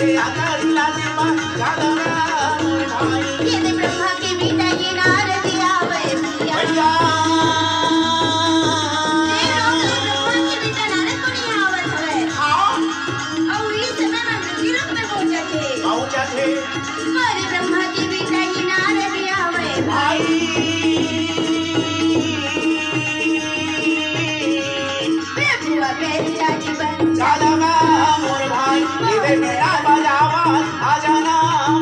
ये हकारी लाजे मां जादवा मोर भाई ये दे ब्रह्मा के बेटा ये नारद आवे भैया भैया ये लोग ब्रह्मा के बेटा नारद को नहीं आवत हवे हाँ और इस समय में मृत्यु लोक में पहुंचा थे अरे ब्रह्मा के बेटा ये नारद आवे भाई प्रभु बेटा जीवन जादवा मोर भाई ये दे मेरा बजावा आ जाना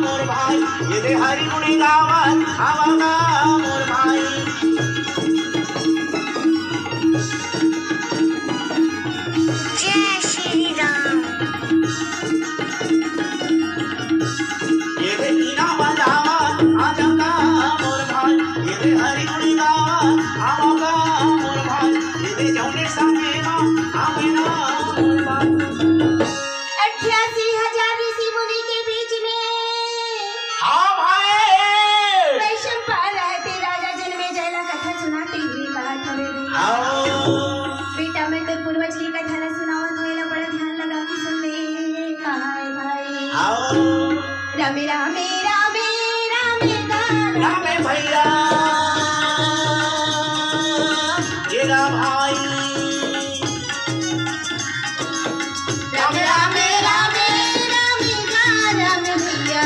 मोर भाई ये दे हरि गुणी गावा आवाना मोर भाई जय श्री राम ये दे मीना बजावा आ जाना मोर भाई ये दे हरि गुणी गावा आवाना मोर भाई ये दे जौने संगे मां आवेना मोर भाई 88,000 ऋषि मुनि के बीच में हाँ भाई वैशंपायन रहते राजा जन्मे जयला कथा सुनाते हुए कहा था बेटा आओ बेटा मैं तो पूर्वज की कथा न सुनावत हुए बड़ा ध्यान लगा के सुन ले कहा है भाई आओ रामे रामे रामे रामे गाना रामे भैया ये रा भाई रामे रामे रामे रामे गाना रामे भैया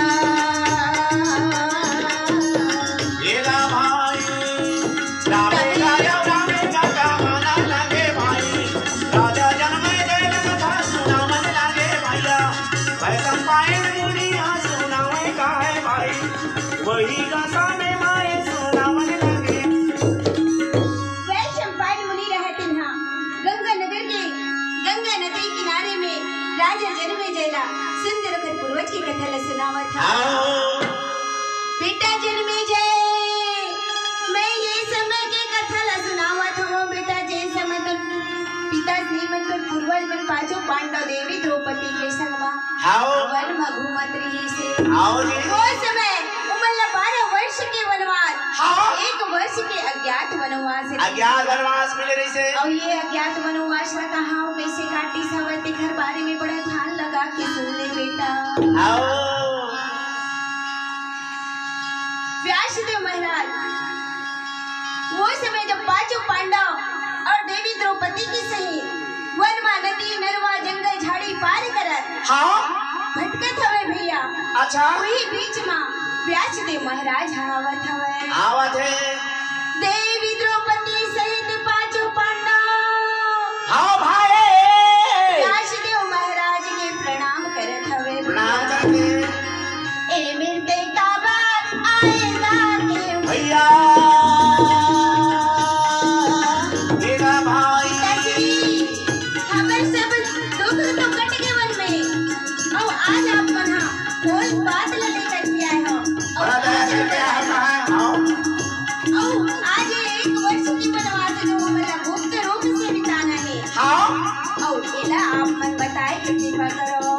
ये रा भाई रामे गाया रामे गाता माना लगे भाई राजा जन्मे जय कथा सुनावन लगे भैया वैशंपायन मुनिया सुनावे का है भाई वही गाता में माए सुनावन लगे वैशंपायन मुनि रहते ना गंगा नगर के गंगा नदी किनारे में राजा जन्मे जयला सुंदर कर पूर्वज की कथा ल सुनावत था आओ बेटा जन्मे जय मैं ये समय के कथा ला सुनावत हूँ बेटा जे समय तो पिता श्री मन तो पूर्वज मन पांचों पांडव देवी द्रौपदी के संग में आओ वन में घूमत रही से आओ जी वो समय उमर 12 वर्ष के वनवास हाँ। 1 वर्ष के अज्ञात वनवास है। अज्ञात वनवास मिले रही से और ये अज्ञात वनवास में कहा कैसे काटी सवती घर बारे में बड़ा ध्यान लगा के सुन ले बेटा आओ व्यासदेव महाराज वो समय जब पांचों पांडव और देवी द्रौपदी की सहित वन में नदी नरवा जंगल झाड़ी पार करत हाँ भटकत हवे भैया अच्छा वही बीच में व्यासदेव महाराज आवत हवे आवत है देवी द्रौपदी सहित पांचों पांडव हाँ भाई व्यासदेव महाराज के प्रणाम करत हवे प्रणाम करते ए मिलते का बात आएगा के भैया मेरा भाई हमर सब दुख तो कट गए मन में और आज आप मना कोई बात ल लेकर के आए हो बड़ा दया करके आता है हाँ और आज ये 1 वर्ष की वनवास जो हमारा गुप्त रूप से बिताना है हाँ और एला आप मन बताए कि कृपा करो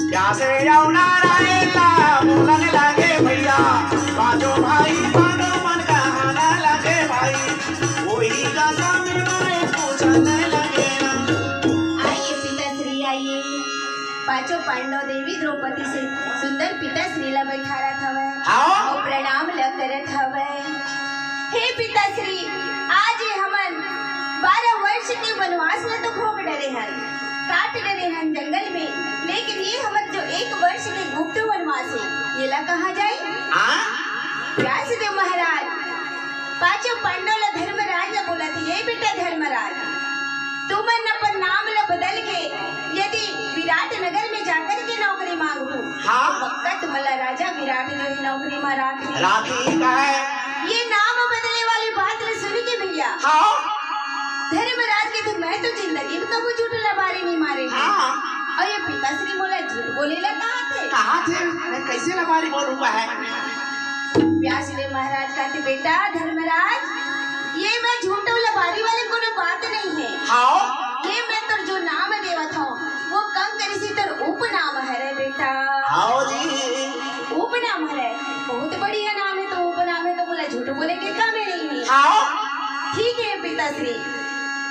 क्या से यमुना रायला बोलने लगे भैया पांचों भाई मानो मन कहाना लगे भाई वही का सामने माए पूछने लगे आइए पिताश्री आइए पांचों पांडव देवी द्रौपदी से सुंदर पिताश्री ला बैठा रहा हवे हाँ और प्रणाम ल करत हवे हे पिताश्री आज ये हमन 12 वर्ष के वनवास में तो भोग डरे हैं काट डरे हैं जंगल में लेकिन ये हमन जो 1 वर्ष के गुप्त वनवास है ये ला कहा जाए हाँ व्यासदेव महाराज पांचों पांडव ला धर्मराज ला बोला थे ये बेटा धर्मराज तुमन अपन नाम ला बदल के यदि विराट नगर में जाकर के नौकरी मांगो हाँ पक्का तुम्हारा राजा विराट जो है नौकरी में राखी राखी का है ये नाम बदलने वाली बात न सुनी के भैया हाँ धर्मराज के तो मैं तो जिंदगी में कबू झूठ लबारी नहीं मारे हैं हाँ और ये पिताश्री बोला झूठ बोले ला कहाँ थे मैं कैसे लबारी बोलूँगा है व्यासदेव महाराज कहते बेटा धर्मराज ये मैं झूठ लबारी वाले कोनो बात नहीं है हाँ ये मैं तो जो नाम देवत हूँ वो कम करे से तर उपनाम है रे बेटा आओ जी उपनाम है बहुत बढ़िया नाम है तो उपनाम है तो बोला झूठ बोले के काम नहीं है हाँ ठीक है पिताश्री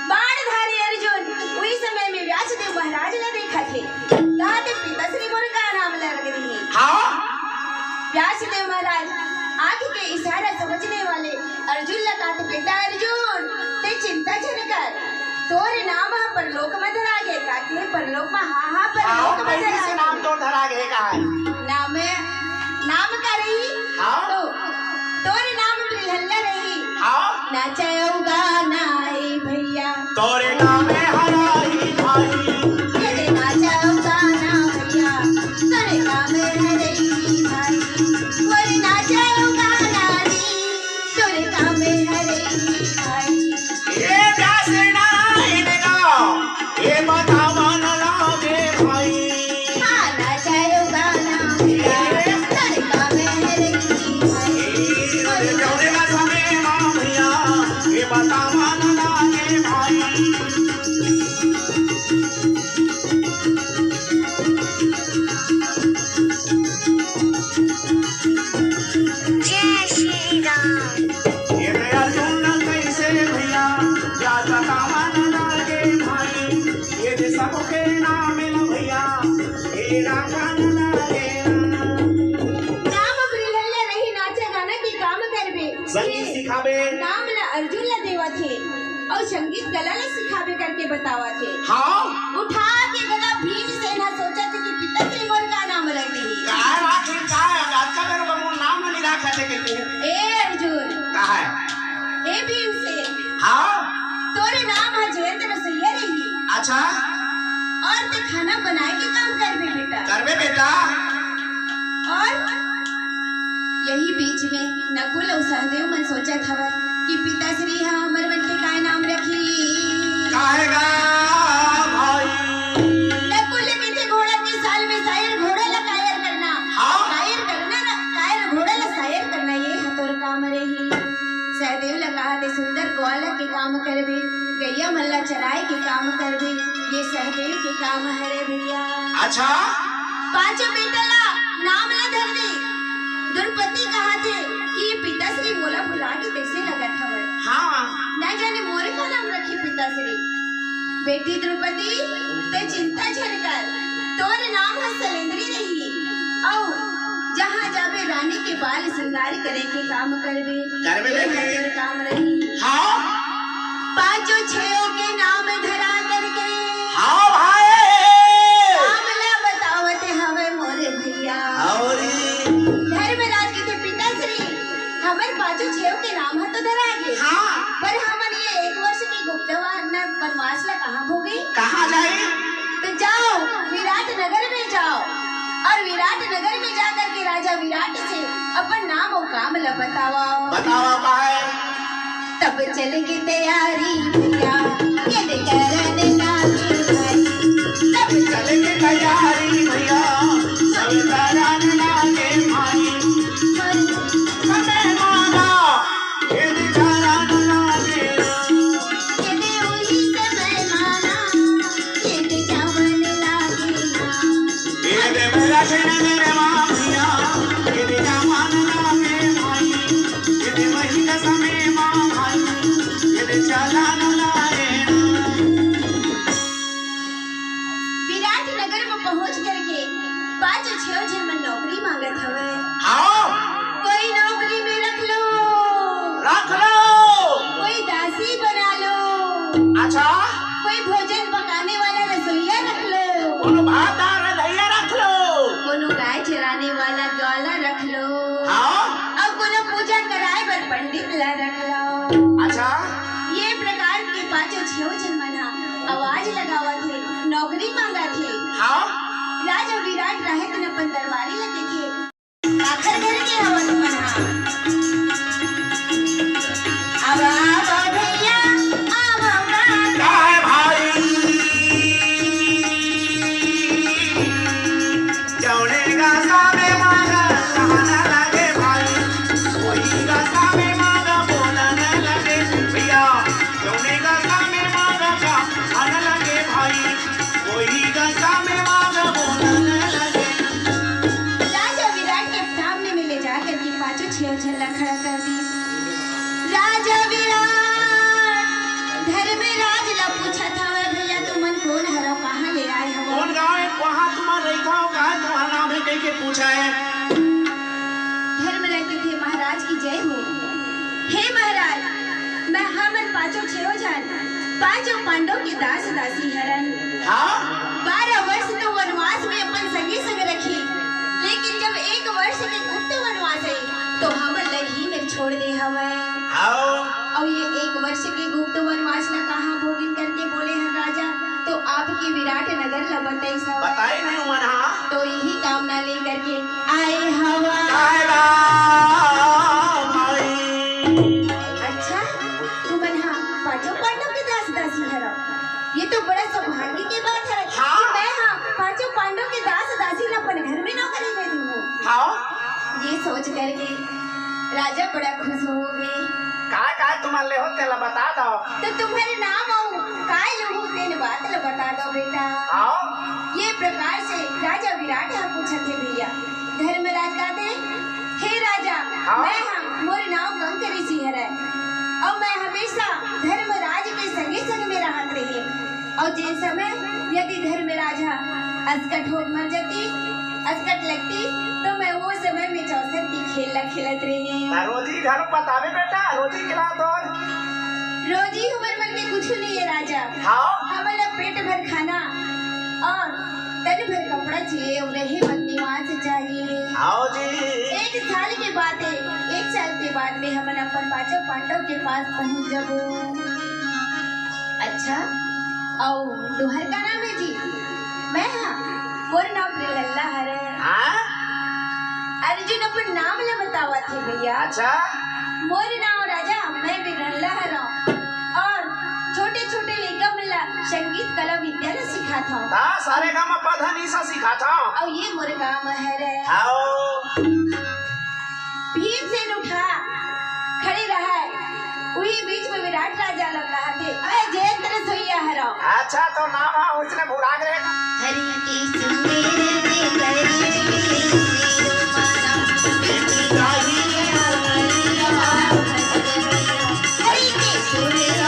बाणधारी अर्जुन उसी समय में व्यासदेव महाराज ने देखा थे कहा थे पिताश्री मोर का तोरे नाम है परलोक में धरा गे का के परलोक में हा परलोक में धरा से नाम तो धरा गए का है नाम का रही तो तोरे नाम बिलहल्ला रही नाचाओ गाना ए भैया तोरे नाम है हराई भाई ये नाचाओ गाना भैया तोरे नाम है हराई भाई मोरे नाचाओ गाना री तोरे नाम है हराई भाई ये दासना इनका ये बतावा न लागे भाई हाँ नाचाओ गाना भैया तोरे नाम है हराई भाई जौने का समय मां भैया ये बतावा न लागे भाई जय श्री राम ये अर्जुन कैसे भैया या बतावा न लागे भाई ये जे सबके नाम ल भैया ये राखा न लागे नाम बिलहल्ला रही नाचा गाना के काम करबे संगीत सिखावे नाम ला अर्जुन ला देवा थे और संगीत कला ला सिखावे करके बतावा थे हाँ उठा के गला भीम से ना सोचा थे कि पिता श्री मोर का नाम रख दे काय आखिर काय अच्छा करो बमु नाम नहीं रखा थे के तू ए अर्जुन का है ए भीम से हाँ तोरे नाम है जयंत रसोईया रही अच्छा और ते खाना बनाए के काम करबे बेटा करबे बेटा और यही बीच में नकुल और सहदेव मन सोचा था कि पिताश्री हाँ हमर मन के काय नाम रखी काहेगा भाई नकुल के थे घोड़ा के साल में शायर घोड़ा ला कायर करना हाँ। कायर करना ना कायर घोड़ा ला शायर करना ये है तोर काम रही सहदेव ला कहा थे सुंदर ग्वाला के काम करबे गैया मल्ला चराए के काम करबे ये सहदेव के काम है रे भैया अच्छा पांचों बेटा ला नाम ला धर दे द्रौपदी कहा थे कि ये पिताश्री मोला बुला के कैसे लगत हवे हाँ ना जाने मोरे का नाम रखी पिताश्री बेटी द्रौपदी ते चिंता छन कर तोर नाम है सलेंद्री रही औ जहाँ जाबे रानी के बाल श्रृंगार करे के काम करबे करबे ये बेटी। तोर काम रही हाँ पांचों छेओ के नाम धरा करके हाँ भाई नाम ला बतावते हवे मोरे भैया और धर्मराज के थे पिताश्री हमर पांचों छेओ के नाम है तो धरा गे हाँ पर हमन ये 1 वर्ष की वनवास ला कहाँ भोगे कहाँ जाए तो जाओ विराट नगर में जाओ और विराट नगर में जाकर के राजा विराट से अपन नाम और काम ला बताओ बतावा का है तब चल के तैयारी भैया ये करने लागे भाई तब चले के तैयारी भैया सब तारान लागे भाई समय मांगा ये तारान लागे ये वही समय माना ये जावन लागे ना ये दे मेरा छेने मेरे माँ भैया ये दे जामान लागे भाई ये दे वही का समय माँ भाई ये दे चालान लागे विराट नगर में पहुंच करके 5-6 जन मन नौकरी मांगत हवे आओ कोई नौकरी में रख लो रख लो कोई दासी बना लो अच्छा कोई भोजन पकाने वाला रसोइया रख लो कोनो भात दाल रधैया रख लो कोनो गाय चराने वाला ग्वाला रख लो हाँ और कोनो पूजा कराए बर पंडित ला रख लो अच्छा ये प्रकार के 5-6 जन मना आवाज लगावा थे नौकरी मांगा थे हाँ राजा विराट रहे थे अपन दरबारी लगे थे आखिर करके हवन मना अब आओ भैया आओ क्या है भाई जौने का सामे मांगा कहना लगे भाई वही का सामे मांगा बोलने लगे भैया जौने का सामे मांगा कहना लगे भाई वही का सामे मांगा बोलने लगे राजा विराट के सामने में ले जाकर के 5-6 झल्ला खड़ा कर दी राजा विराट धर्मराज ला पूछा था वे भैया तुमन कौन हरो कहाँ ले आए हो कौन गाँव है वहाँ तुम्हारा रखा हो कहा तुम्हारा नाम है कहीं के पूछा है धर्मराज के थे महाराज की जय हो हे महाराज मैं हमन 5-6 जन पांचों पांडव के दास दासी हरन। हाँ 12 वर्ष तो वनवास में अपन संगी संग रखी, लेकिन जब 1 वर्ष के गुप्त वनवास है तो हम लगी में छोड़ दे हवे। आओ और ये 1 वर्ष के गुप्त वनवास ला कहाँ भोगिन करके बोले हैं राजा, तो आपके विराट नगर ला बताई सब। बताई नहीं मन हाँ तो यही कामना लेकर के आए हवा। अच्छा तू मना पांचों पांडव के दास दासी हरो, ये तो बड़ा सौभाग्य की बात है हाँ। कि मैं हाँ पांचों पांडव के दास दासी ला अपन घर में नौकरी में दूँ। हाँ ये सोच करके राजा बड़ा खुश हो गए। काय तुम्हारे ले हो तेला बता दो। तो तुम्हारे नाम आऊ काय लहू तेन बात ला बता दो बेटा। आओ ये प्रकार से राजा विराट यहाँ पूछा थे भैया। धर्मराज कहते हे राजा हाँ। मैं हम मोर नाम कंकरी सिंह है और मैं हमेशा धर्मराज के संगे संग में रहत रही, और जिस समय यदि धर्मराज अस्कट हो मर जाती अस्कट लगती तो मैं वो समय में 64 की खेल खेलत रही। रोजी घर बतावे बेटा रोजी खिला दो। रोजी हमर मन के कुछ नहीं है राजा। हाँ हमारा पेट भर खाना और तन भर कपड़ा चाहिए, रहे मन निवास चाहिए। आओ जी 1 साल के बाद 1 साल के बाद में हम अपन पांचों पांडव के पास पहुंच जाबो। अच्छा और दोहर का नाम है जी? मैं हाँ मोर नाम लल्ला हरे। हाँ अर्जुन अपन नाम ले बतावा थे भैया। अच्छा मोर नाम राजा मैं भी लल्ला हरा और छोटे छोटे लड़का मिला संगीत कला विद्या ने सिखा था। हाँ सारे काम पधा निशा सिखा था। और ये मोर काम है रे। आओ भीम से उठा खड़े रहा, वही बीच में विराट राजा लगा थे मैं जयेंद्र सोइया हरा। अच्छा तो नाम है उसने भुला गए। हरि की सुमेर दे करी हरि की सुमेर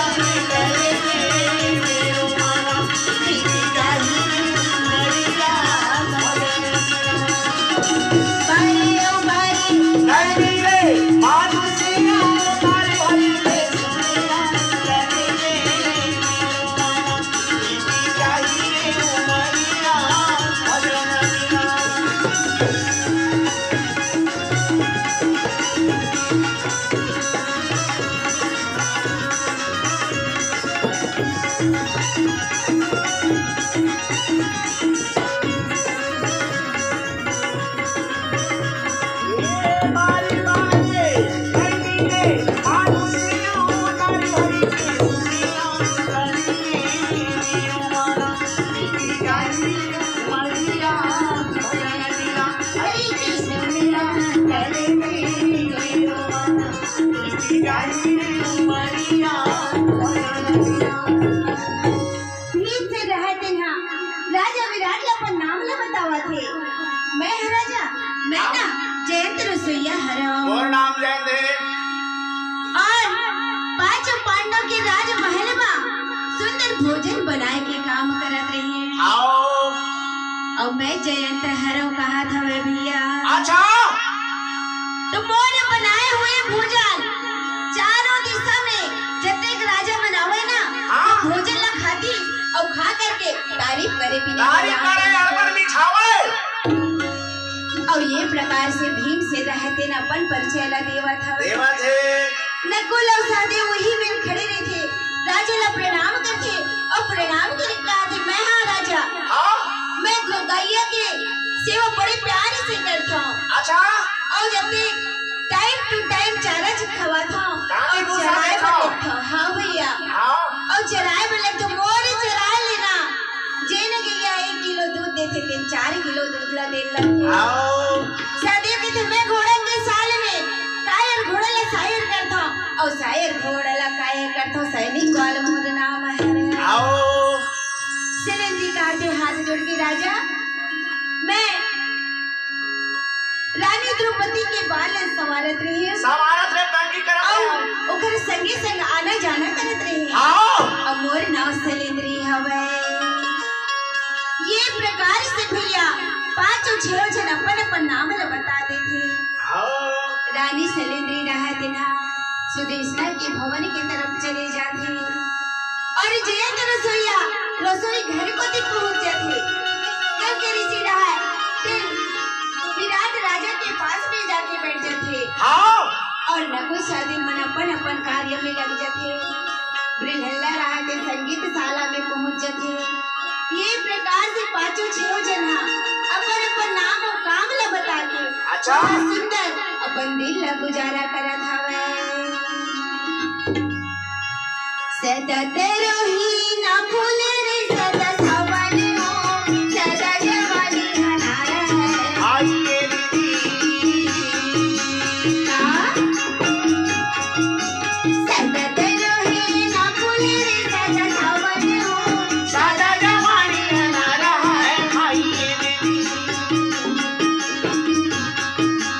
और नाम जयंदे और पांचों पांडव के राजमहल में सुंदर भोजन बनाए के काम करत रही। आओ और मैं जयंत हरो कहा था वे भैया। अच्छा तो मोर बनाए हुए भोजन चारों दिशा में जतेक राजा बनावे ना हाँ। वो भोजन ला खाती और खा करके तारीफ करे भी तारीफ करे अरबर मिठावे। और ये प्रकार से भीम से रहते न अपन परिचय ला देवा था। देवा थे नकुल और सहदेव वही में खड़े रहे थे, राजा ला प्रणाम करके और प्रणाम करके कहा थे मैं हाँ राजा हाँ मैं गैया के सेवा बड़े प्यार से करता हूँ। अच्छा और जब भी टाइम टू टाइम चारा खवा था काटी और दूसरा चराए देखो। में लगता। हाँ भैया हाँ और चराए में लगता मोर चराए लेना जेने गैया 1 किलो दूध देते थे 4 किलो दूध ला दे लगे। आओ शादी के थे मैं घोड़ा के साल में कायर घोड़ा ला शायर करता और शायर घोड़ा ला कायर करता सैनिक वाल मोर नाम है। आओ शैलेंद्र कहते हाथ जोड़ के राजा मैं रानी द्रौपदी के बाल संवारत रही है समारत रे कंगी करत और ओकर संगे संग आना जाना करत रही है। आओ और मोर नाम शैलेंद्री हवे। ये प्रकार से भैया 5-6 जन अपन अपन नाम ला बता देते। आओ रानी शैलेंद्री रहते ना सुदेशना के भवन की तरफ चले जाते और जयंत रसोईया रसोई घर को ती पहुंच जाते करके ऋषि रहा फिर विराट राजा के पास में जाके बैठ जाते हाँ और न कोई शादी मन अपन अपन कार्य में लग जाते ब्रिहल्ला रहा के संगीत शाला में पहुंच जाते ये प्रकार से पांचों छह जना अपन अपन नाम और काम ला बता के अच्छा। बहुत सुंदर अपन दिन ला गुजारा करत हवे सतत रोही ना फूल रे सदा सावन हो सदा जवानी हनारा है आइए दीदी सतत रोही ना फूल रे सदा सावन हो सादा जवानी हमारा है आइए दीदी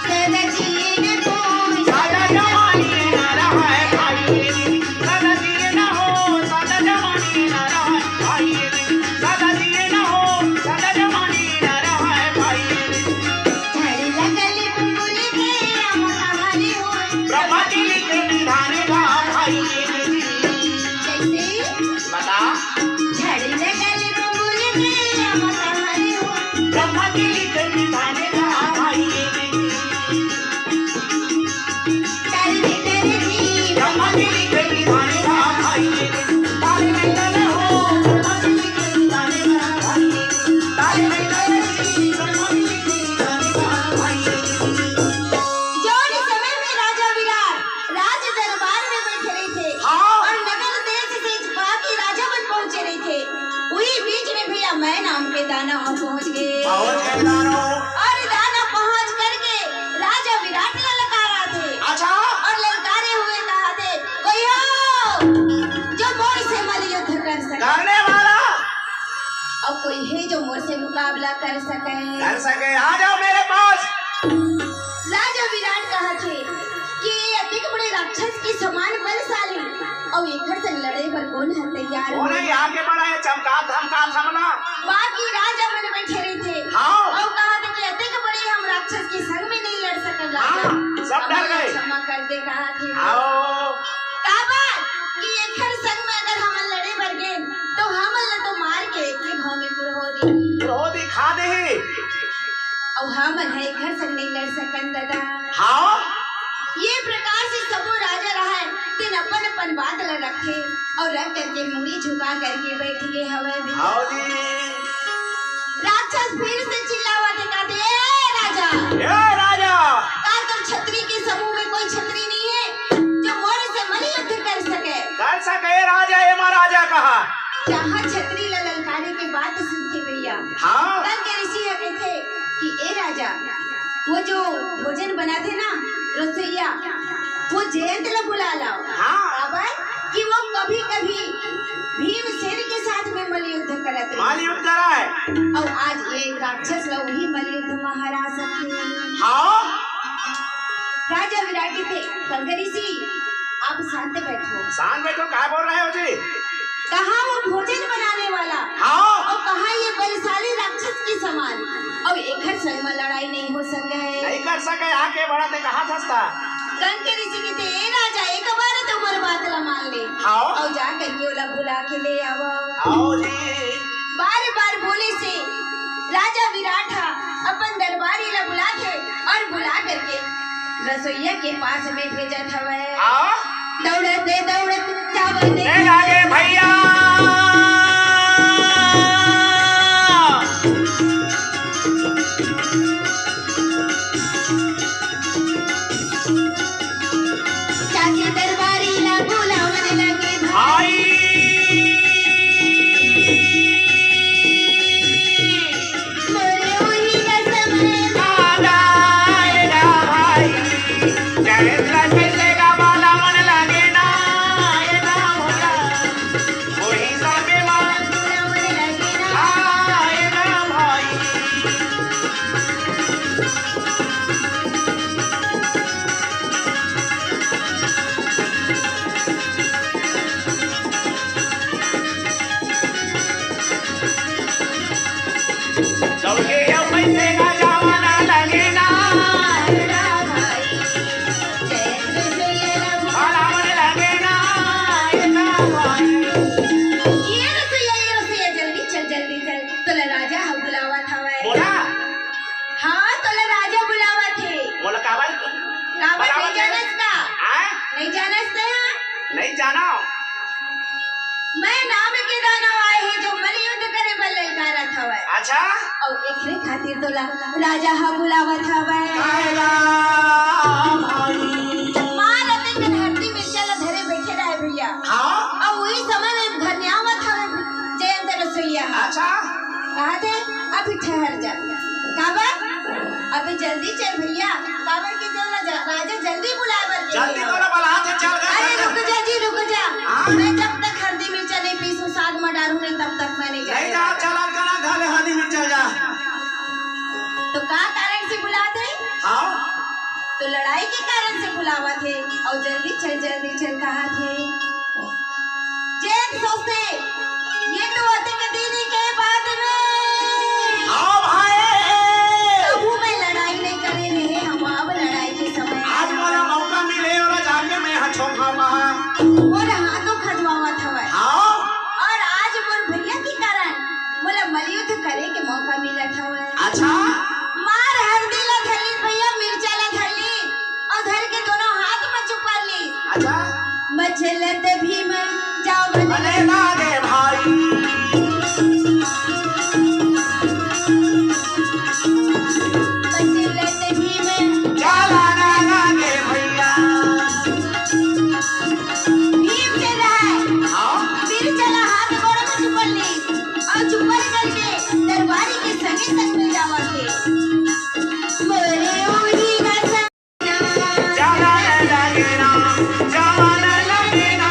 सदा जिए न कोई सादा जवानी हमारा है आइए दीदी सादा दिए ना हो सादा जवानी हमारा है आइए दीदी सादा दिए ना हो सादा जवानी हमारा है आइए दीदी झड़ लगल बुलबुल के अमरा हरे हो ब्रह्मा जी के निधान का आइए दीदी जैसे बता झड़ लगल बुलबुल के अमरा हरे हो ब्रह्मा जी के निधान का आइए दीदी कर दी ब्रह्मा जी के निधान का आइए दीदी तारे में लगे हो ब्रह्मा जी के निधान का आइए दीदी तारे में लगे हो ब्रह्मा जी के निधान का आइए दीदी जोड़ समय में राजा विराट राज दरबार में बैठे रहे थे हाँ। और नगर देश से बाकी राजा बन पहुंचे रहे थे वही बीच में भैया मैं नाम के दाना वहाँ पहुंच गए बहुत कहदारो और दाना पहुंच करके राजा विराट ने ललकारा थे अच्छा और ललकारे हुए कहा थे कोई हो जो मोर से मल युद्ध कर सके करने वाला और कोई है जो मोर से मुकाबला कर सके कर सके आ जाओ मेरे पास राजा विराट कहा थे कि ये अधिक बड़े राक्षस के समान बलशाली और एकर से लड़े पर कौन है तैयार वो नहीं आगे बढ़ा है चमका धमका थमला बाकी राजा मन बैठे रहे थे हाँ। और कहा था कि अधिक बड़े हम राक्षस के संग में नहीं लड़ सकल हाँ, सब डर गए। क्षमा कर दे कहा थे आओ का बात कि एकर संग में अगर हम लड़े बर गए तो हमल न तो मार के एक घाव में पूरा हो दी वो दिखा दे और हमल है एकर संग नहीं लड़ सकन दादा हाँ ये प्रकार से सबो राजा रहा तीन अपन अपन बात ल रखे और रख करके मुड़ी झुका करके बैठ गए हवे भी आओ जी राक्षस फिर से चिल्लावा थे कहते ए राजा ए राजा का तुम छतरी के समूह में कोई छतरी नहीं है जो मोर से मल युद्ध कर सके कर सके राजा ये महाराजा कहा जहाँ छतरी ल ललकारे के बात सुनते भैया हाँ कल के ऋषि हके थे कि ए राजा वो जो भोजन बनाते ना रसोईया वो जयंत ला बुला लाओ हाँ बाबर कि वो कभी कभी भीमसेन के साथ में मल युद्ध करत रहे माल युद्ध करा है और आज ये राक्षस ला वही मल युद्ध में हरा सके हाँ राजा विराट थे कंगरी सी आप शांत बैठो शांत बैठो क्या बोल रहे हो जी कहा वो भोजन बनाने वाला हाँ और कहा ये बलशाली राक्षस के समान और एक संग में लड़ाई नहीं हो सके नहीं कर सके आके बढ़ा ते कहा था कंके ऋषि कहते ए राजा एक बार तो हमारी बात ला मान ले हाँ और जा करके ओला बुला के ले आओ आओ जी बार बार बोले से राजा विराट अपन दरबारी ला बुला के और बुला करके रसोईया के पास में भेजा था वह हाँ दौड़ते चावल ले लागे भैया जाके दरबारी ला बुलाने लगे भाई मोरे वही का समय आएगा भाई जय कैसेगा बाला मन लागे ना आएगा भैया वही सबे मान बुलाने लगे ना आएगा भाई सबके अब पैसे का जमाना लगे ना आएगा भाई जय अच्छा और एकरे खातिर तोला राजा हा बुलावत हवे। काहेला भाई मार अते के हरदी मिर्चा ला धरे बैठे रहे भैया। हाँ और वही समय में घर में आवत हवे जयंत रसोईया। अच्छा कहा थे अभी ठहर जा काबर अभी जल्दी चल भैया काबर के जो राजा जल्दी बुलावर के जल्दी तोरा बुलाते चल गए। अरे रुक जा जी रुक जा। हाँ? मैं जब तक हल्दी मिर्चा नहीं पीसू साग में डालू नहीं तब तक मैं नहीं नहीं जाऊंगा। जा चला करा घाले हदी में चल जा। तो का कारण से बुलाते? हाँ तो लड़ाई के कारण से बुलावा थे और जल्दी चल कहा थे। जैन सोचते ये तो होते के दीदी के बाद में आओ भाई प्रभु में लड़ाई नहीं करे रहे हम अब लड़ाई के समय आज मोला मौका मिले और जाके मैं हछो खावा। और हाथों खजवावत हवे। हाँ और आज मोर भैया के कारण मोला मलयुद्ध करे के मौका मिलत हवे। अच्छा मार हल्दी ला धरली भैया मिर्चा ला धरली और धर के दोनों हाथ में चुपा ली। अच्छा मचलत भीम जाओ बने लागे भाई मचलत भीम चला ना लागे भैया। भीम से रहे हाँ फिर चला हाथ गोड़ में चुपड़ ली और चुपड़ करके दरबारी के संगे संग में जावा थे। मोरे ओढ़ी ना चला ना लागे ना चला ना लागे ना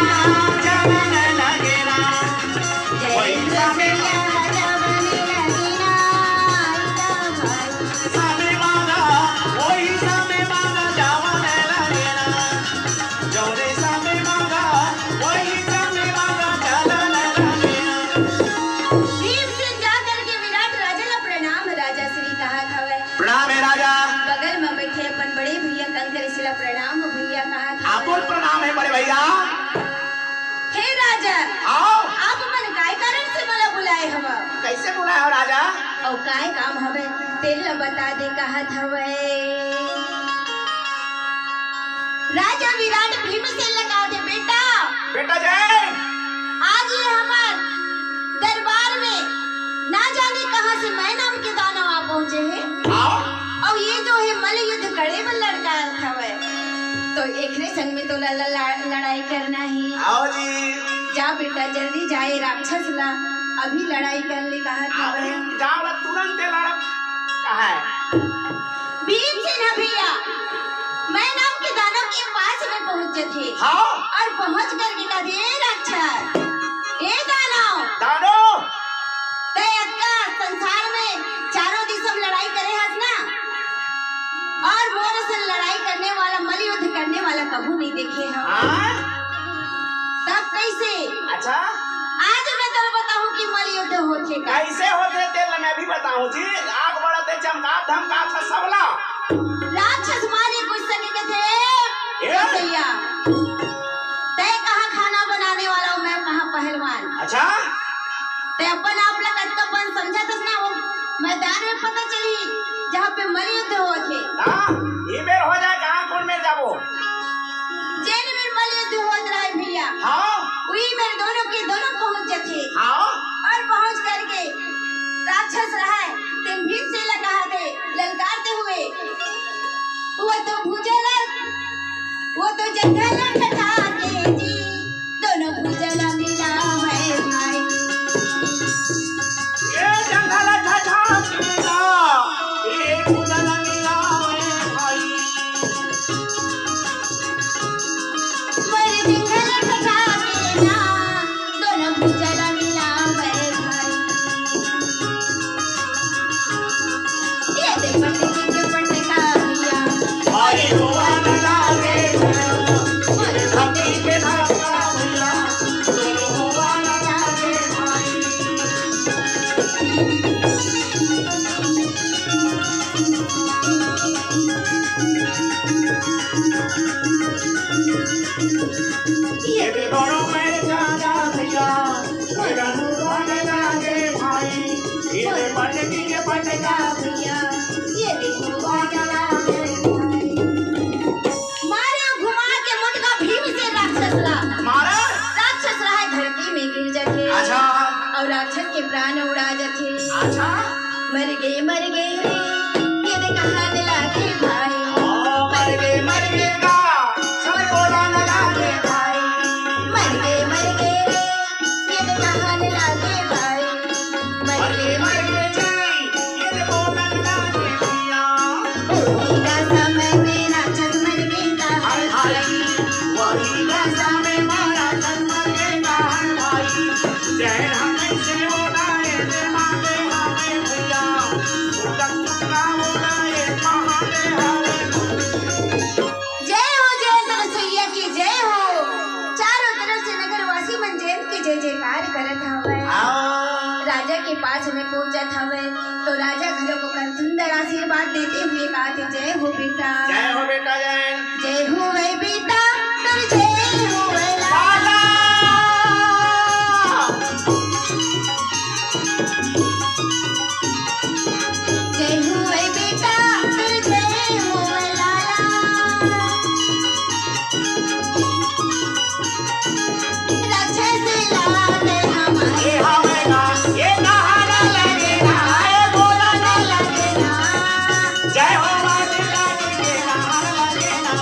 चला ना लागे ना सामे मांगा वही सामे मांगा जावा ना लागे ना जोरे सामे मांगा वही सामे मांगा चला ना लागे ना। भीम से जाकर के विराट राजा ला प्रणाम राजा श्री कहा हवे। प्रणाम है राजा। बगल में बैठे अपन बड़े भैया कंकर सिला प्रणाम भैया कहा था। आपको प्रणाम है बड़े भैया। हे राजा आओ आप मन काय कारण से मला बुलाए हवा कैसे बुलाए हो राजा? और काय काम हवे तेल ला बता दे कहा हवे। राजा विराट भीम से लगा दे बेटा बेटा जय आज ये हमार दरबार में ना जाने कहां से मैं नाम के दानव आ पहुंचे हैं। आओ और ये जो है मल युद्ध करे में लड़का हवे तो एकरे संग में तो लड़ाई करना ही। आओ जी जा बेटा जल्दी जाए राक्षस ला अभी लड़ाई कर ले कहा था। अभी जाओ तुरंत लड़क कहा है। भीम से ना भैया मैं नाम के दानव के पास में पहुंचे थे। हाँ और पहुंच कर के कहा दे राक्षस ए दानव दानो ते अक्का संसार में चारों दिशा लड़ाई करे हस ना और मोर से लड़ाई करने वाला मल युद्ध करने वाला कबू नहीं देखे हम। हाँ तब कैसे अच्छा आज मैं तो बताऊं कि मल युद्ध होते का कैसे होते तेल मैं भी बताऊं जी। आग बढ़ते चमका धमका सबला राक्षस मारे कुछ सके के थे ए? भैया ते कहा खाना बनाने वाला हूं मैं कहा पहलवान। अच्छा ते अपन आप लग कच्चापन समझा ना वो मैदान में पता चली जहाँ पे मल युद्ध हुए थे। हाँ ये बेर हो जाए कहाँ कौन में जाबो। जैन में मल युद्ध हुआ रहा भैया हाँ वही मेरे दोनों के दोनों पहुंच थे। हाँ और पहुंच करके राक्षस रहा ते भीम से लगा दे ललकारते हुए वो तो भुजला वो तो जंगल कटाते जी दोनों भुजला मिला है भाई। ये जंगल ठठा मिला ये उजल मिला है भाई। मर जंगल कटाते ना दोनों भुजला मिला है भाई। ये दे पटके के पटका भैया अरे हुआ न लागे धमकी के धमका भैया दोनों हुआ न लागे भाई। ये भी दोनों में जाना भैया मेरा हुआ न लागे भाई। ये भी पटकी के पटका भैया ये देखो वाला मारा घुमा के मुटका भीम से राक्षस ला मारा राक्षस रहा धरती में गिर जाते अच्छा और राक्षस के प्राण उड़ा जाते। अच्छा नहाने लागे भाई मर गे गा सबको न लागे भाई मर गए रे ये नहाने लागे भाई मर गे जी ये बोलन लागे भैया मेरा समय मेरा छत मर गेंदा हर भाई वही का समय मारा जन्म गेगा हर भाई जय हमें से बोलाए दे मांगे हमें भैया उदक तुका बोलाए महाने हमें जय हो जयंत रसोईया की जय हो चारों तरफ से नगरवासी मन जयंत के जय जयकार करत हवे राजा के पास में पहुंचत हवे तो राजा घरों को कर सुंदर आशीर्वाद देते हुए कहते जय हो बेटा जय हो बेटा जय हो वे बेटा तर जय हो वे लाला जय हो वे बेटा तर जय हो वे लाला राक्षस लाले हमारे ये हमेगा ये नहाना लगेगा ये बोलना लगेगा जय हो माते लागे नहाना लगेगा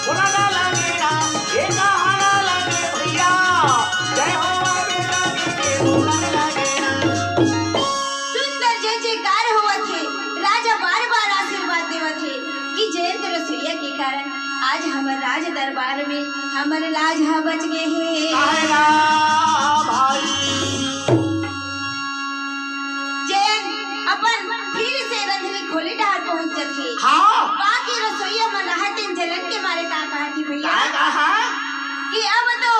बोलना लगेगा ये नहाना लगे भैया जय हो माते लागे बोलना लगेगा सुंदर जय जयकार हुआ थे राजा बार बार आशीर्वाद देवा थे कि जयंत रसोईया के कारण आज हमारे राज दरबार में हमारे लाज बच गए हैं आएगा भाई जयंत अपन फिर से रंधनी खोली डाल पहुंच थे हाँ बाकी रसोईया मन हटिन जलन के मारे का कहा थी भैया क्या कहा कि अब तो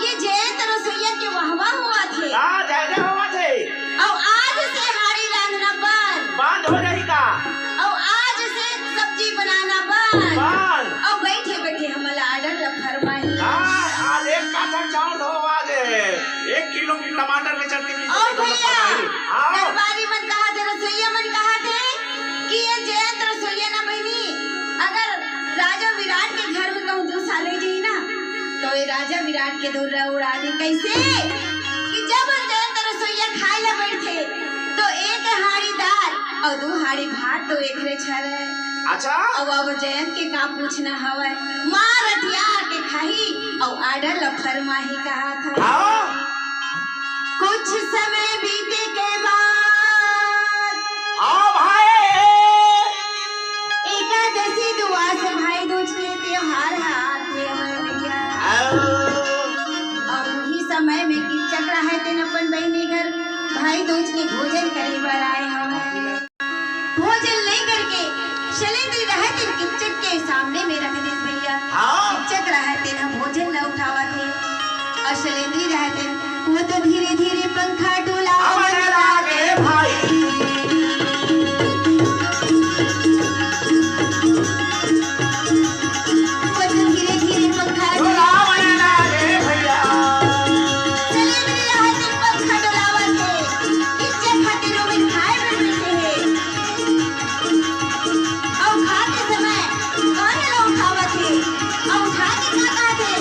ये जयंत रसोईया के वाहवा हुआ थे जय जय हो थे और आज से हाड़ी रांधना बंद हो जाएगा और आज से सब्जी बनाना बंद बंद और बैठे बैठे हमारा ऑर्डर फरमाई आज एक काठा चावल हो आज 1 किलो की टमाटर में चटनी भी और भैया हाँ दरबारी मन कहा थे रसोईया मन कहा थे कि ये जयंत रसोईया ना बहनी अगर राजा विराट के घर में कहूँ 2 साल जी ना तो ये राजा विराट के दूर उड़ा दी कैसे कि जब जयंत रसोईया खाए ला बैठे तो 1 हाड़ी दाल और 2 हाड़ी भात तो एक रे छर अच्छा अब जयंत के का पूछना हवा मार रटिया के खाही और आडर लफर माही कहा था हाँ कुछ समय बीते के बाद हाँ भाई एकादशी दुआ से भाई दूज के त्योहार आते हैं भैया और वही समय में किचक रहा है तेन अपन बहनी घर भाई दूज के भोजन करे बर आए हमें भोजन लेकर के शैलेंद्र रहते किचक के सामने में रख दे भैया हाँ किचक रहते न भोजन न उठावा थे और शैलेंद्र रहते वो तो धीरे धीरे पंखा डोला हमारे लागे भाई वो तो धीरे धीरे पंखा डोला हमारे लागे भैया शैलेंद्र रहते पंखा डोलावा थे किचक खातिर में खाए में बैठे हैं और खाते समय कौन लोग उठावा थे और उठा के क्या कहा थे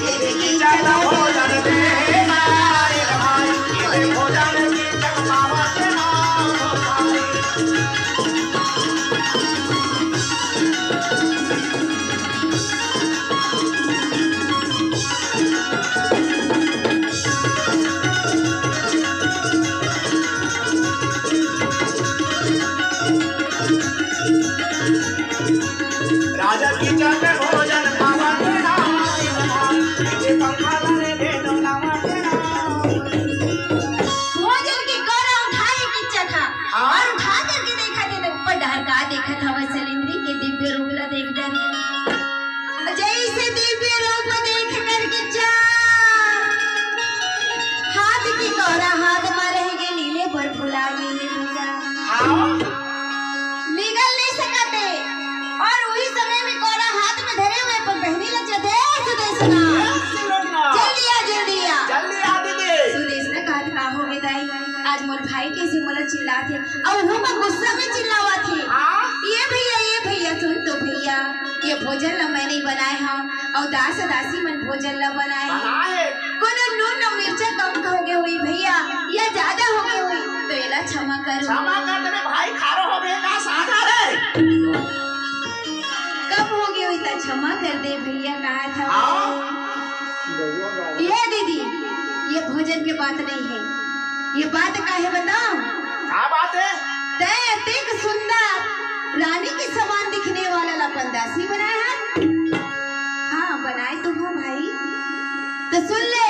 ये ज्यादा भोजन दे हमारे भाई ये भोजन की चमकावा से नाम भाई राजा की चंद भोजन खावा के नाम ये पंखा लगे दे डोलावा के नाम भोजन की गौरा उठाए की चखा हाँ। और उठा करके देखा थे तो ऊपर ढरका देखा था वह शैलेंद्र के दिव्य रूप ला देख डरे जैसे दिव्य रूप देख करके चार हाथ की गौरा हाथ में रहेंगे नीले पर फुला गए हाँ निगल नहीं सकते और वही समय में गौरा हाथ में धरे हुए पर बहनी लग जाते सुदेशना जल्दी आ जल्दी आ दीदी सुदेश ने कहा था हो गए दाई आज मोर भाई कैसे मोला चिल्लाते और वो मैं गुस्सा में चिल्लावा थे हाँ ये भैया सुन तो भैया ये भोजन ला मैं नहीं बनाए हाँ और दास दासी मन भोजन ला बनाए बनाए कोनो नून और मिर्चा कम कहोगे हुई भैया या ज्यादा हो गई हुई तो एला क्षमा करो क्षमा कर दे भाई खारो हो गए का सागर है भोजन के बात नहीं है, ये बात का है बताओ। क्या बात है? तय अतिक सुंदर रानी के समान दिखने वाला लपनदासी बनाया है। हाँ बनाए तो हो भाई, तो सुन ले,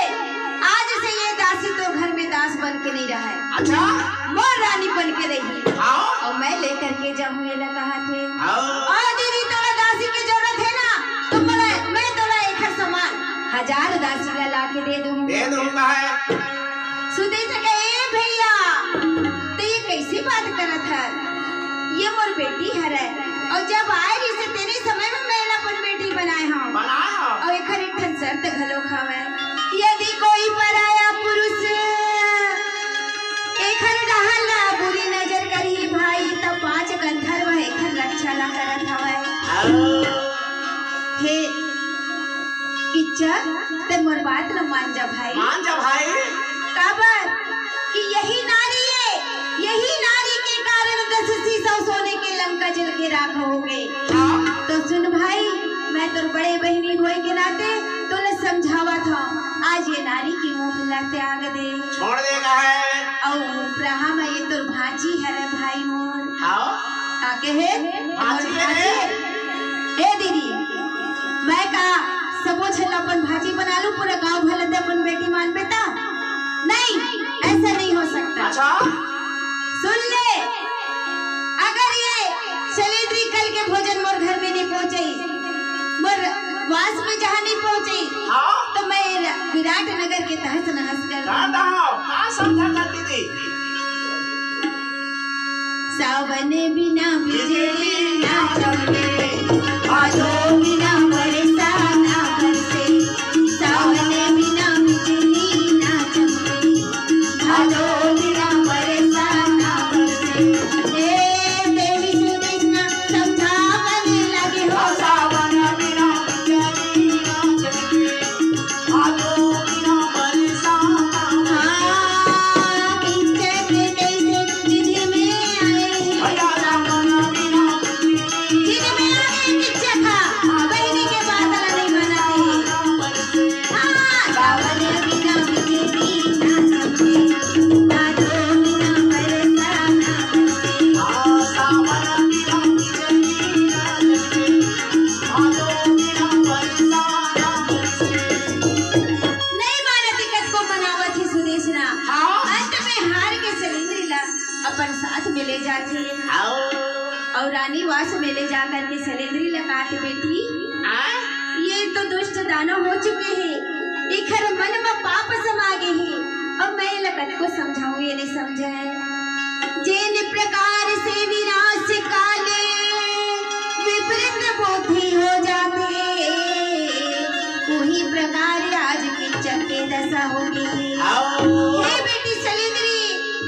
आज से ये दासी तो घर में दास बन के नहीं रहा है। अच्छा, मोर रानी बन के रही। हाँ और मैं लेकर के जाऊँ ये कहा थे। हाँ और दीदी तोला दासी की जरूरत है ना, तो मैं तोला एक समान 1000 दासी ला के दे दूंगा है। सुधे सके भैया, तो ये कैसी बात करत है? ये मोर बेटी है, और जब आए इसे तेरे समय में मैं अपन बेटी बनाए हूँ। और एक शर्त घलो खावे, यदि कोई पराया पुरुष एखन रहला बुरी नजर करही भाई, तब 5 गंधर्व एखन रक्षा ला करत हवे। हे किच्चा, ते मोर बात न मान जा भाई। मान जा भाई। काबर कि यही नारी है, यही नारी के कारण 10 शीशा सोने के लंका जल के राख हो गए। तो सुन भाई, मैं तो बड़े बहनी होए के नाते तोले समझावा था, आज ये नारी की मुंह मिला त्याग दे, छोड़ देगा है। और रहा मैं ये तो भाजी है रे भाई मोर। हाँ काके है भाजी है। ए दीदी, मैं का सबो छल अपन भाजी बना लूं, पूरा गांव भले दे अपन बेटी मान बेटा? नहीं, ऐसा नहीं हो सकता। अच्छा सुन ले, अगर ये शैलेंद्री कल के भोजन मोर घर में नहीं पहुंचे, मोर वास में जहाँ नहीं पहुंचे, हाँ तो मैं विराट नगर के तहस नहस कर समझा करती थी। सावन बिना बिजली ना चमके, भादो बिना बरसा ना बरसे, सावन बिना बिजली ना चमके, भादो बिना बरसा ना बरसे। ए देवी सुदेशना समझावन लगे हो, सावन बिना बिजली ना चमके, भादो बिना बरसा ना हाँ किच्चक कैसे विधि में आए, भैया सावन बिना विधि में आए किच्चक। बहनी के बात नहीं बनाते। हाँ सावन बिना बिजली ना चमके, भादो बिना बरसा ना बरसे। सावन बिना बिजली ना चमके, भादो बिना बरसा ना बरसे। नहीं माना दिक्कत को मनावत ही सुदेशना। अंत में हार के शैलेंद्री ला अपन साथ में ले जाते, और रानी वास में ले जाकर के शैलेंद्री लगाते बेटी, ये तो दुष्ट दानव हो चुके हैं, इखर मन में पाप समागे हैं, और मैं लगत को समझाऊं ये नहीं समझे। जिन प्रकार से विनाश काले विपरीत बुद्धि हो जाते, वही प्रकार आज की चक्के दशा होगी। हे बेटी शैलेंद्री,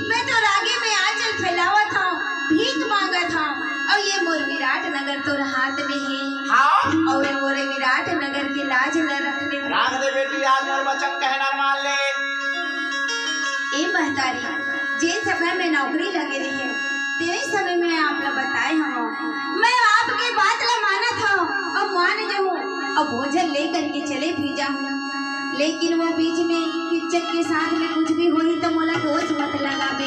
मैं तो रागे में आंचल फैलावा था, भीख मांगा था, और ये मोर विराट नगर तो हाथ में है, और ये मोरे विराट नगर की लाज न रखने में। राग दे बेटी, आज मोर वचन कहना मान ले। ए महतारी, जिन समय में नौकरी लगे रही, तेरे समय में आपने बताए हम, मैं आपके बात ला माना था, अब मान जाऊँ, अब भोजन लेकर के चले भी जाऊँ, लेकिन वो बीच में किच्चक के साथ में कुछ भी हुई तो मोला दोष मत लगा बे।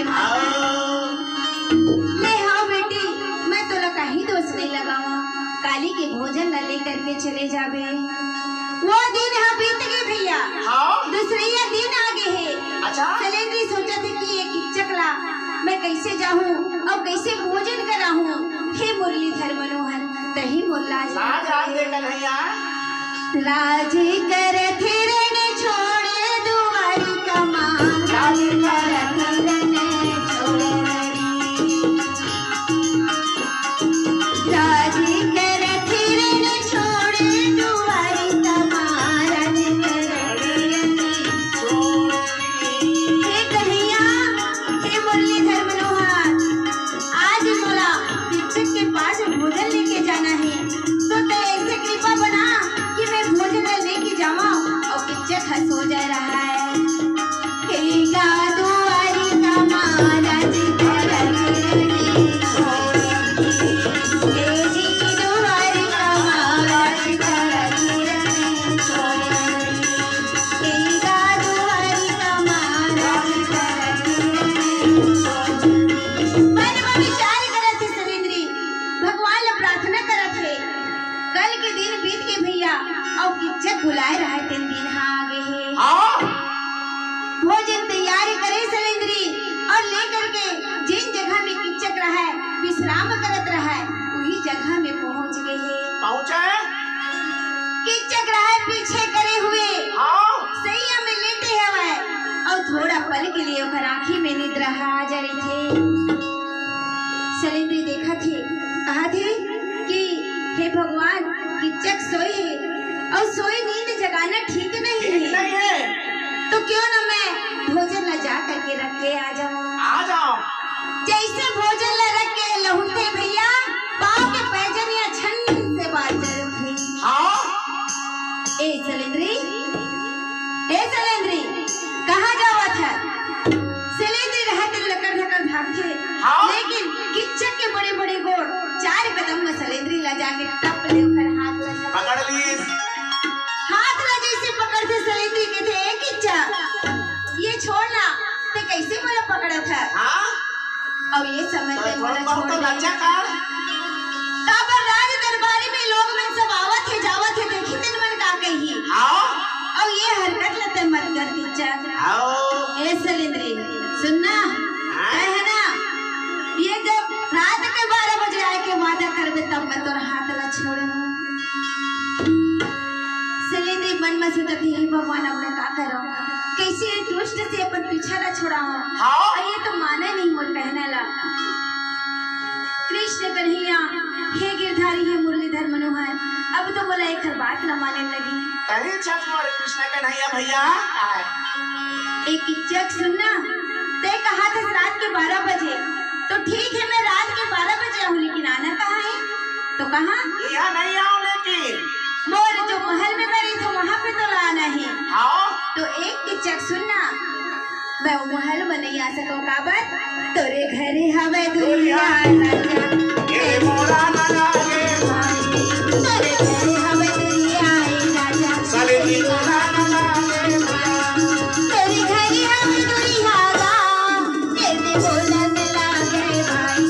ले हाँ बेटी, मैं तो लगा ही दोष नहीं लगावा, काली के भोजन ला लेकर के चले जाबे। वो दिन हाँ बीत गए भैया, दूसरे दिन आगे है। अच्छा शैलेंद्री सोचा थे कि ये किच्चक ला मैं कैसे जाऊँ और कैसे भोजन कराऊँ। हे मुरलीधर मनोहर, तही मोर लाज दे कन्हैया, लाज कर थिरन छोड़ दुआरी का मान, लाज कर थिरन छोड़ी, लाज कर थिरन छोड़ दुआरी का मान, लाज कर थिरन छोड़ी। हे कन्हैया, हे मुरलीधर मनोहर, आज मोला किच्चक के पास भोजन लेके जाना है, तो ऐसे कृपा बना कि मैं भोजन लेके जावा और किच्चक बुलाए रहा 3 दिन हाँ आगे है। हाँ भोजन तैयार करे सलेंद्री और लेकर के जिन जगह में किच्चक रहा है विश्राम करत रहा है वही जगह में पहुंच गए है। पहुंचे किच्चक रहा है पीछे करे हुए हाँ सैया में लेटे हवे और थोड़ा पल के लिए ओकर आँखी में निद्रा आ जा रही थे। सलेंद्री देखा थे कहा थे कि हे भगवान किच्चक सोए है और सोई नींद जगाना ठीक नहीं ठीक नहीं है है तो क्यों ना मैं भोजन ला जा करके रख के आ जाऊं। आ जाओ जैसे भोजन ला रख के लहुटे भैया पाँव के पैजनिया छन से बाजर उठे। हाँ ए सलेंद्री कहाँ जावा था। सलेंद्री रहते लकड़ धकड़ भागते हाँ? लेकिन किच्चक के बड़े बड़े गोड़ 4 कदम में सलेंद्री ला जाके टप ले कर हाथ ला पकड़ लीस हाथ ला जैसे पकड़ते सलेंद्री के थे किच्चक ये छोड़ना ते कैसे मोला पकड़ा था। हाँ और ये समझते तो मोला बहुत छोड़ लज्जा कर काबर राज दरबारी में लोग मन सब आवत है जावत है देखी दिन मन का कही हाँ और ये हरकत लते मत कर किच्चक। आओ ए सलेंद्री सुनना है ना ये जब रात के 12 बजे आए के वादा करबे तब मैं तोर हाथ ला छोड़ू। सलेंद्री मन में सोचत है भगवान अब मैं का करो कैसे दुष्ट से अपन पीछा ला छुड़ाऊं। हाँ और ये तो माने नहीं मोर कहना ला। कृष्ण कन्हैया हे गिरधारी हे मुरलीधर मनोहर अब तो बोला एक बात न माने लगी। कहीं छत मोर कृष्ण कन्हैया भैया आए एक किच्चक सुनना ते कहा था रात के 12 बजे तो ठीक है मैं रात के 12 बजे आऊँ लेकिन आना कहाँ है तो कहाँ यहाँ नहीं आओ लेकिन मोर जो महल में मैं रही थी वहाँ पे तो आना है। हाँ तो एक किच्चक सुनना मैं वो महल में नहीं आ सकूँ काबर तोरे घरे हवे दुनिया राजा ये मोरा ना लागे भाई तोरे घरे हवे दुनिया राजा सलेंद्री मोरा ना लागे तेरे घरे हवे दुनिया तेरे बोला न लागे भाई।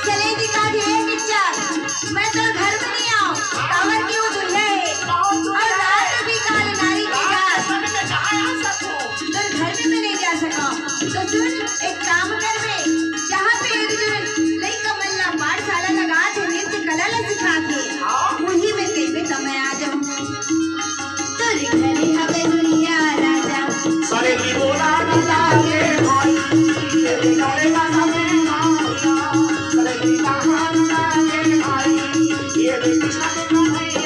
सलेंद्री का ढेर किच्चक मैं तो घर में नहीं आऊँ काबर की वो दुल्हा है और रात भी काल नारी की जात में कहाँ आ सकूं तो घर में मैं नहीं जा सका तो सुन एक काम कर बे जहाँ पे लई कमल्ला पाठशाला लगा थे नृत्य कला ला सिखा थे वही में कहीं तो मैं आ जाऊँ तेरे घरे हवे दुनिया राजा सलेंद्री मोरा ना लागे भाई तेरे घरे का समय ना सलेंद्री कहाँ ना लागे भाई ये कृष्ण कन्हैया